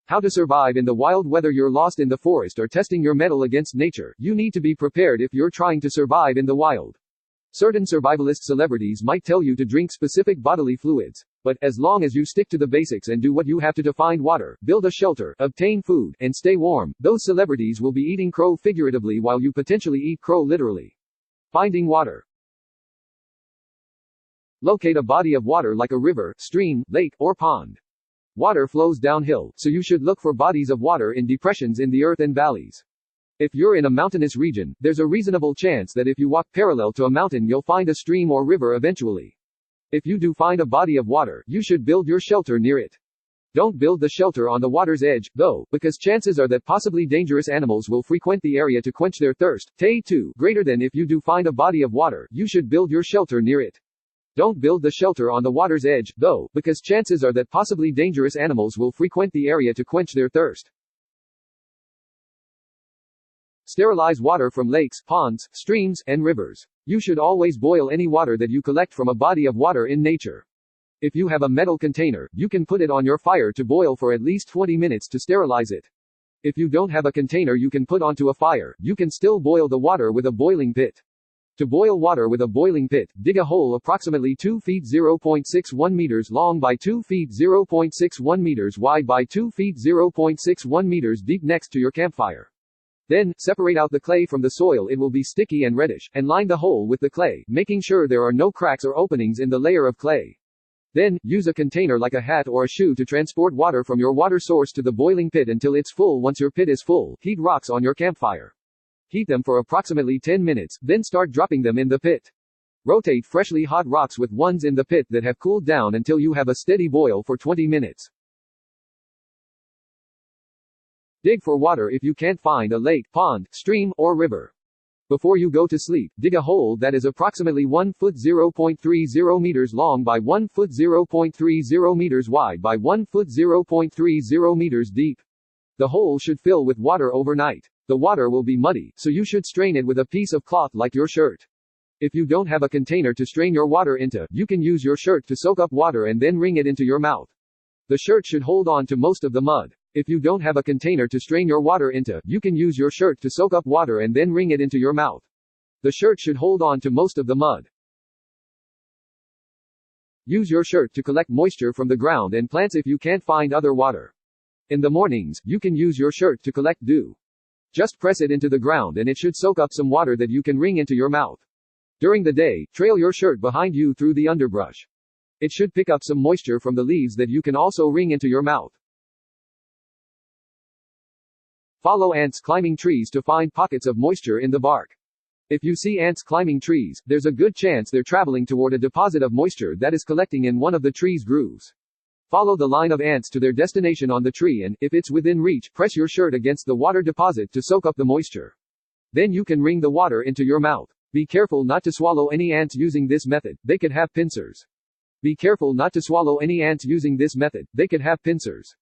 How to survive in the wild. Whether you're lost in the forest or testing your mettle against nature, you need to be prepared if you're trying to survive in the wild. Certain survivalist celebrities might tell you to drink specific bodily fluids. But, as long as you stick to the basics and do what you have to find water, build a shelter, obtain food, and stay warm, those celebrities will be eating crow figuratively while you potentially eat crow literally. Finding water. Locate a body of water like a river, stream, lake, or pond. Water flows downhill, so you should look for bodies of water in depressions in the earth and valleys. If you're in a mountainous region, there's a reasonable chance that if you walk parallel to a mountain you'll find a stream or river eventually. If you do find a body of water, you should build your shelter near it. Don't build the shelter on the water's edge, though, because chances are that possibly dangerous animals will frequent the area to quench their thirst. Tay 2, greater than if you do find a body of water, you should build your shelter near it. Don't build the shelter on the water's edge, though, because chances are that possibly dangerous animals will frequent the area to quench their thirst. Sterilize water from lakes, ponds, streams, and rivers. You should always boil any water that you collect from a body of water in nature. If you have a metal container, you can put it on your fire to boil for at least 20 minutes to sterilize it. If you don't have a container you can put onto a fire, you can still boil the water with a boiling pit. To boil water with a boiling pit, dig a hole approximately 2 feet 0.61 meters long by 2 feet 0.61 meters wide by 2 feet 0.61 meters deep next to your campfire. Then, separate out the clay from the soil. It will be sticky and reddish, and line the hole with the clay, making sure there are no cracks or openings in the layer of clay. Then, use a container like a hat or a shoe to transport water from your water source to the boiling pit until it's full. Once your pit is full, heat rocks on your campfire. Heat them for approximately 10 minutes, then start dropping them in the pit. Rotate freshly hot rocks with ones in the pit that have cooled down until you have a steady boil for 20 minutes. Dig for water if you can't find a lake, pond, stream, or river. Before you go to sleep, dig a hole that is approximately 1 foot 0.30 meters long by 1 foot 0.30 meters wide by 1 foot 0.30 meters deep. The hole should fill with water overnight. The water will be muddy, so you should strain it with a piece of cloth like your shirt. If you don't have a container to strain your water into, you can use your shirt to soak up water and then wring it into your mouth. The shirt should hold on to most of the mud. If you don't have a container to strain your water into, you can use your shirt to soak up water and then wring it into your mouth. The shirt should hold on to most of the mud. Use your shirt to collect moisture from the ground and plants if you can't find other water. In the mornings, you can use your shirt to collect dew. Just press it into the ground and it should soak up some water that you can wring into your mouth. During the day, trail your shirt behind you through the underbrush. It should pick up some moisture from the leaves that you can also wring into your mouth. Follow ants climbing trees to find pockets of moisture in the bark. If you see ants climbing trees, there's a good chance they're traveling toward a deposit of moisture that is collecting in one of the tree's grooves. Follow the line of ants to their destination on the tree and, if it's within reach, press your shirt against the water deposit to soak up the moisture. Then you can wring the water into your mouth. Be careful not to swallow any ants using this method, they could have pincers. Be careful not to swallow any ants using this method, they could have pincers.